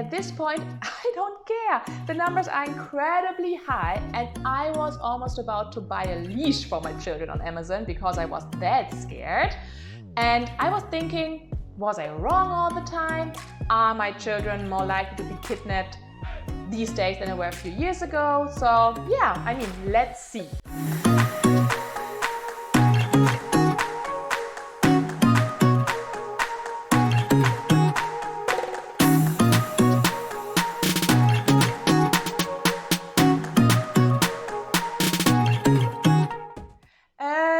At this point, I don't care. The numbers are incredibly high and I was almost about to buy a leash for my children on Amazon because I was that scared. And I was thinking, was I wrong all the time? Are my children more likely to be kidnapped these days than they were a few years ago? So yeah, I mean, let's see.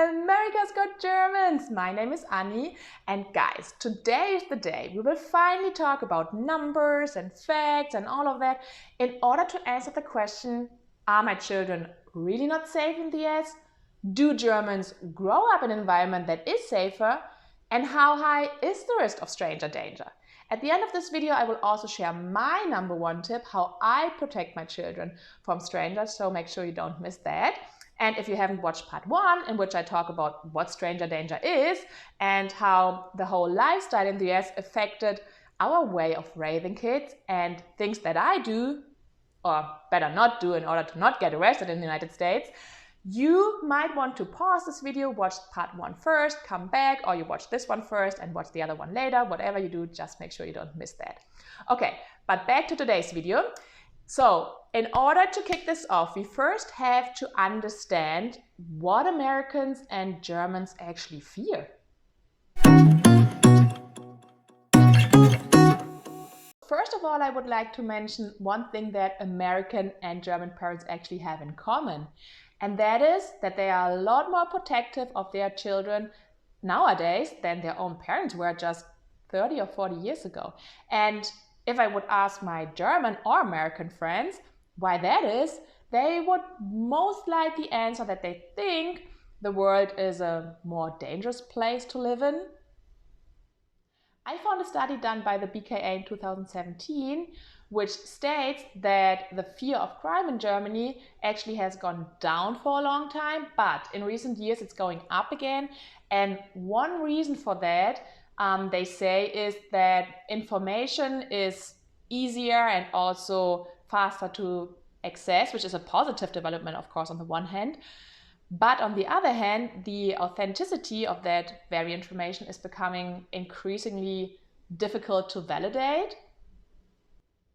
America's Got Germans! My name is Anni, and guys, today is the day we will finally talk about numbers and facts and all of that in order to answer the question, are my children really not safe in the US? Do Germans grow up in an environment that is safer? And how high is the risk of stranger danger? At the end of this video, I will also share my #1 tip, how I protect my children from strangers, so make sure you don't miss that. And if you haven't watched part 1, in which I talk about what stranger danger is and how the whole lifestyle in the US affected our way of raising kids and things that I do, or better not do in order to not get arrested in the United States, you might want to pause this video, watch part 1 first, come back, or you watch this one first and watch the other one later. Whatever you do, just make sure you don't miss that. Okay, but back to today's video. So, in order to kick this off, we first have to understand what Americans and Germans actually fear. First of all, I would like to mention one thing that American and German parents actually have in common. And that is that they are a lot more protective of their children nowadays than their own parents were just 30 or 40 years ago. And if I would ask my German or American friends why that is, they would most likely answer that they think the world is a more dangerous place to live in. I found a study done by the BKA in 2017, which states that the fear of crime in Germany actually has gone down for a long time, but in recent years it's going up again. And one reason for that, they say, is that information is easier and also faster to access, which is a positive development, of course, on the one hand. But on the other hand, the authenticity of that very information is becoming increasingly difficult to validate.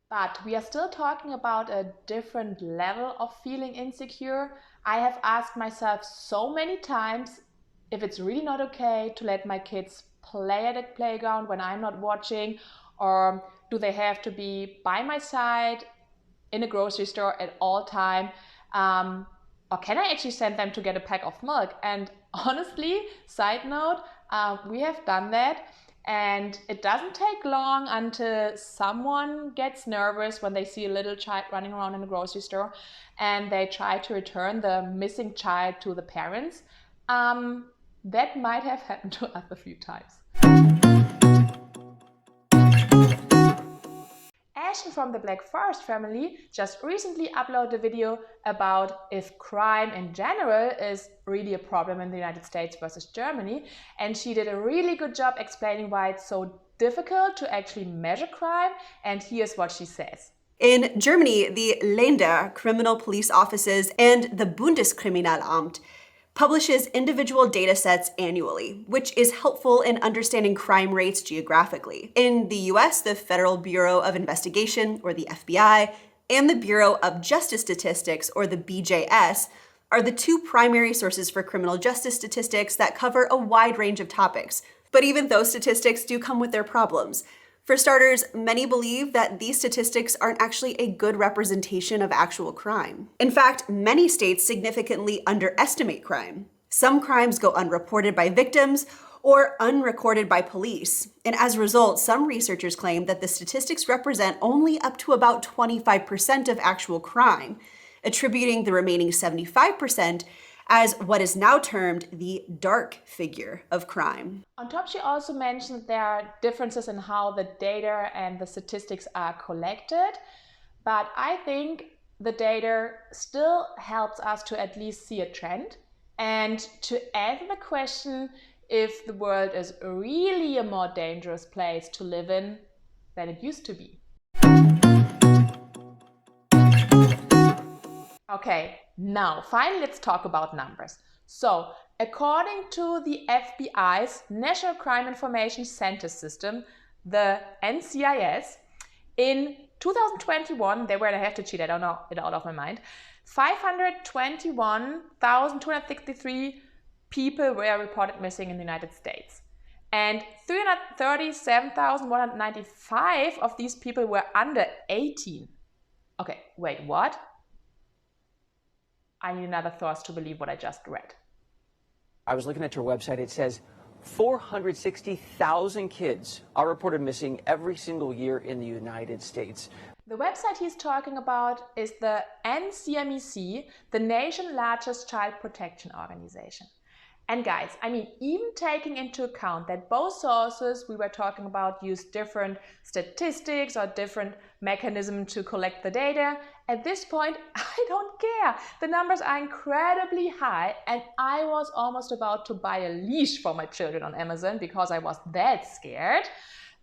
But we are still talking about a different level of feeling insecure. I have asked myself so many times if it's really not okay to let my kids play at a playground when I'm not watching, or do they have to be by my side in a grocery store at all time? Or can I actually send them to get a pack of milk? And honestly, side note, we have done that. And it doesn't take long until someone gets nervous when they see a little child running around in a grocery store and they try to return the missing child to the parents. That might have happened to us a few times. Ashton from the Black Forest family just recently uploaded a video about if crime in general is really a problem in the United States versus Germany, and she did a really good job explaining why it's so difficult to actually measure crime, and here's what she says. In Germany, the Länder criminal police offices and the Bundeskriminalamt publishes individual data sets annually, which is helpful in understanding crime rates geographically. In the US, the Federal Bureau of Investigation, or the FBI, and the Bureau of Justice Statistics, or the BJS, are the two primary sources for criminal justice statistics that cover a wide range of topics. But even those statistics do come with their problems. For starters, many believe that these statistics aren't actually a good representation of actual crime. In fact, many states significantly underestimate crime. Some crimes go unreported by victims or unrecorded by police. And as a result, some researchers claim that the statistics represent only up to about 25% of actual crime, attributing the remaining 75% as what is now termed the dark figure of crime. On top, she also mentioned there are differences in how the data and the statistics are collected, but I think the data still helps us to at least see a trend and to answer the question if the world is really a more dangerous place to live in than it used to be. Okay, now finally let's talk about numbers. So, according to the FBI's National Crime Information Center system, the NCIS, in 2021, they were, I have to cheat, I don't know it out of my mind, 521,263 people were reported missing in the United States. And 337,195 of these people were under 18. Okay, wait, what? I need another source to believe what I just read. I was looking at your website. It says 460,000 kids are reported missing every single year in the United States. The website he's talking about is the NCMEC, the nation's largest child protection organization. And guys, I mean, even taking into account that both sources we were talking about use different statistics or different mechanisms to collect the data, at this point, I don't care. The numbers are incredibly high, and I was almost about to buy a leash for my children on Amazon because I was that scared.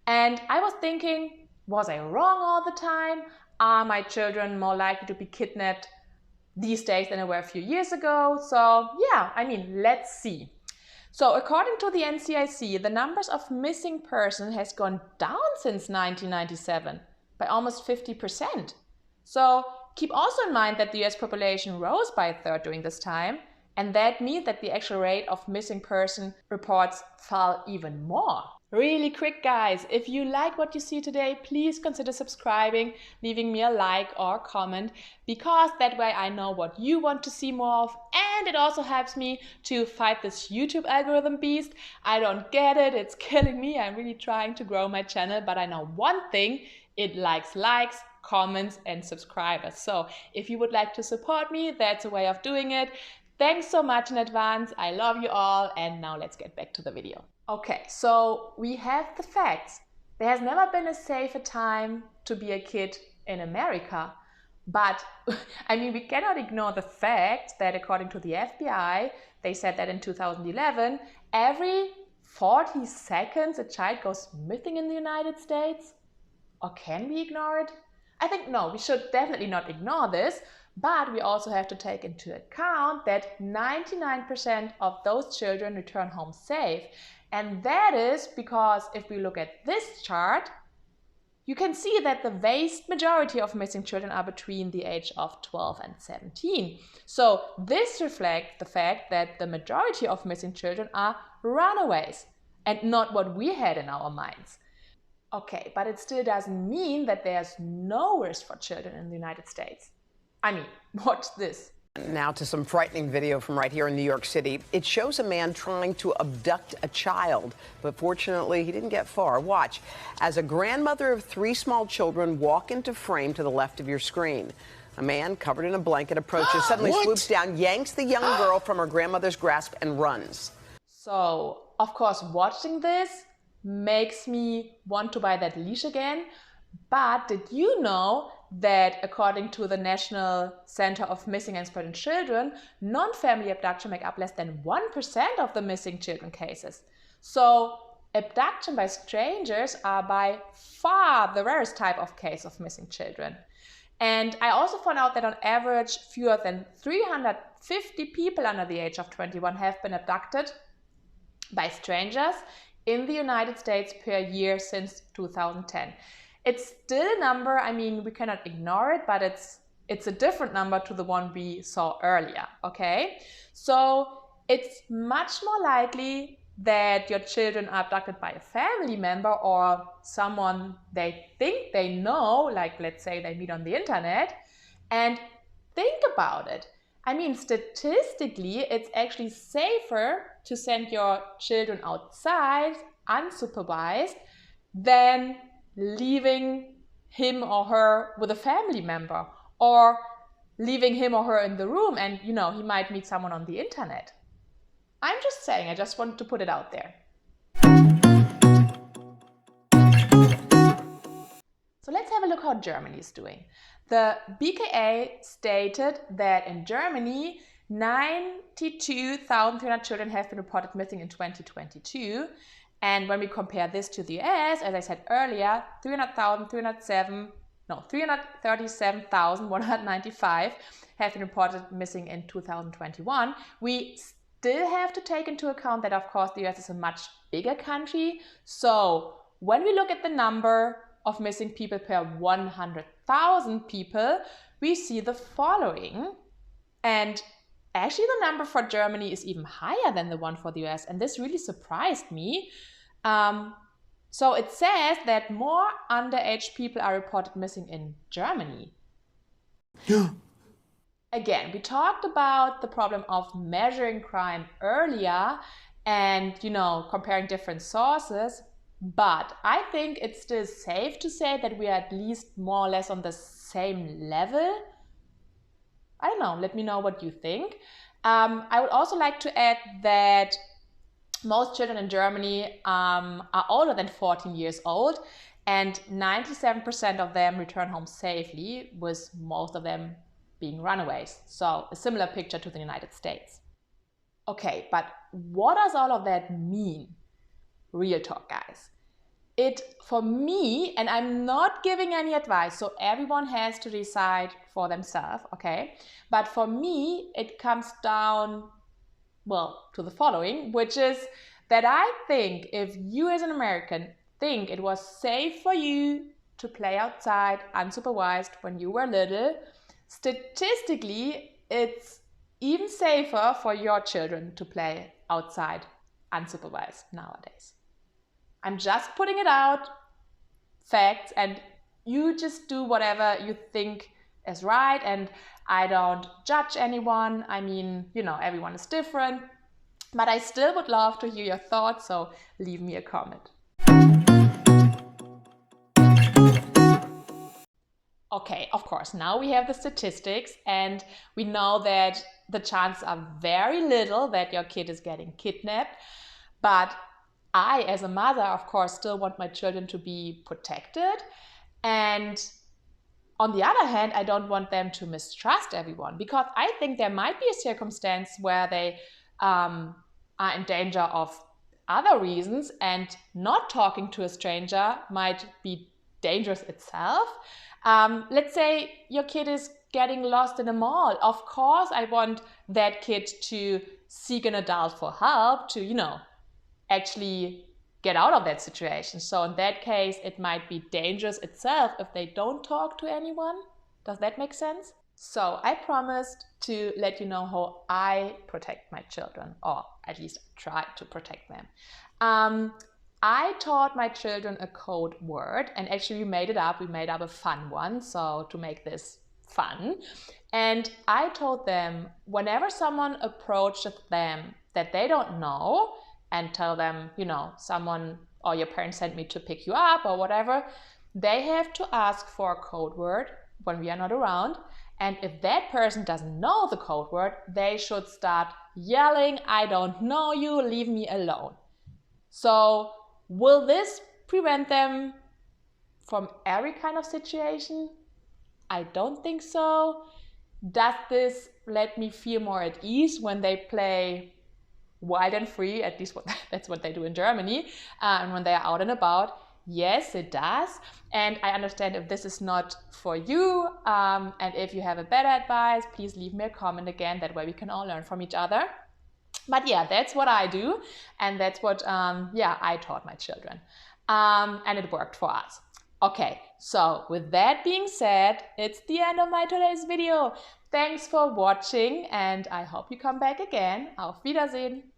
And I was thinking, was I wrong all the time? Are my children more likely to be kidnapped these days than they were a few years ago? So yeah, I mean, let's see. So according to the NCIC, the numbers of missing persons has gone down since 1997 by almost 50%. So keep also in mind that the US population rose by a third during this time, and that means that the actual rate of missing person reports fell even more. Really quick, guys, if you like what you see today, please consider subscribing, leaving me a like or comment, because that way I know what you want to see more of, and it also helps me to fight this YouTube algorithm beast. I don't get it, it's killing me. I'm really trying to grow my channel, but I know one thing, it likes, comments, and subscribers. So if you would like to support me, that's a way of doing it. Thanks so much in advance. I love you all, and now let's get back to the video. Okay, so we have the facts. There has never been a safer time to be a kid in America. But, I mean, we cannot ignore the fact that according to the FBI, they said that in 2011, every 40 seconds a child goes missing in the United States. Or can we ignore it? I think no, we should definitely not ignore this. But we also have to take into account that 99% of those children return home safe. And that is because if we look at this chart, you can see that the vast majority of missing children are between the age of 12 and 17. So this reflects the fact that the majority of missing children are runaways and not what we had in our minds. Okay, but it still doesn't mean that there's no risk for children in the United States. I mean, watch this. Now to some frightening video from right here in New York City. It shows a man trying to abduct a child, but fortunately he didn't get far. Watch as a grandmother of 3 small children walk into frame to the left of your screen. A man covered in a blanket approaches, suddenly swoops down, yanks the young girl from her grandmother's grasp and runs. So, of course, watching this makes me want to buy that leash again. But did you know that according to the National Center of Missing and Exploited Children, non-family abduction make up less than 1% of the missing children cases? So abduction by strangers are by far the rarest type of case of missing children. And I also found out that on average, fewer than 350 people under the age of 21 have been abducted by strangers in the United States per year since 2010. It's still a number, I mean, we cannot ignore it, but it's a different number to the one we saw earlier, okay? So it's much more likely that your children are abducted by a family member or someone they think they know, like let's say they meet on the internet. And think about it. I mean, statistically, it's actually safer to send your children outside unsupervised than leaving him or her with a family member, or leaving him or her in the room and, you know, he might meet someone on the internet. I'm just saying, I just wanted to put it out there. So let's have a look how Germany is doing. The BKA stated that in Germany, 92,300 children have been reported missing in 2022. And when we compare this to the US, as I said earlier, 300,307 337,195 have been reported missing in 2021. We still have to take into account that, of course, the US is a much bigger country. So when we look at the number of missing people per 100,000 people, we see the following. And actually, the number for Germany is even higher than the one for the US, and this really surprised me. So it says that more underage people are reported missing in Germany. Again, we talked about the problem of measuring crime earlier and, comparing different sources, but I think it's still safe to say that we are at least more or less on the same level. I don't know, let me know what you think. I would also like to add that most children in Germany are older than 14 years old, and 97% of them return home safely, with most of them being runaways. So a similar picture to the United States. Okay, but what does all of that mean? Real talk, guys. For me, and I'm not giving any advice, so everyone has to decide for themselves, okay? But for me, it comes down, to the following, which is that I think if you as an American think it was safe for you to play outside unsupervised when you were little, statistically, it's even safer for your children to play outside unsupervised nowadays. I'm just putting it out, facts, and you just do whatever you think is right, and I don't judge anyone. I mean, everyone is different, but I still would love to hear your thoughts, so leave me a comment. Okay, of course, now we have the statistics, and we know that the chances are very little that your kid is getting kidnapped, but I, as a mother, of course, still want my children to be protected. And on the other hand, I don't want them to mistrust everyone, because I think there might be a circumstance where they are in danger of other reasons, and not talking to a stranger might be dangerous itself. Let's say your kid is getting lost in a mall. Of course, I want that kid to seek an adult for help, to, actually get out of that situation. So in that case, it might be dangerous itself if they don't talk to anyone. Does that make sense? So I promised to let you know how I protect my children, or at least try to protect them. I taught my children a code word, and actually we made it up. We made up a fun one, so to make this fun. And I told them whenever someone approaches them that they don't know, and tell them, someone or your parents sent me to pick you up or whatever, they have to ask for a code word when we are not around. And if that person doesn't know the code word, they should start yelling, "I don't know you, leave me alone." So will this prevent them from every kind of situation? I don't think so. Does this let me feel more at ease when they play wild and free? At least that's what they do in Germany, and when they are out and about? Yes, it does. And I understand if this is not for you, and if you have a better advice, please leave me a comment again. That way we can all learn from each other. But yeah, that's what I do, and that's what I taught my children, and it worked for us. Okay, so with that being said, it's the end of my today's video. Thanks for watching, and I hope you come back again. Auf Wiedersehen.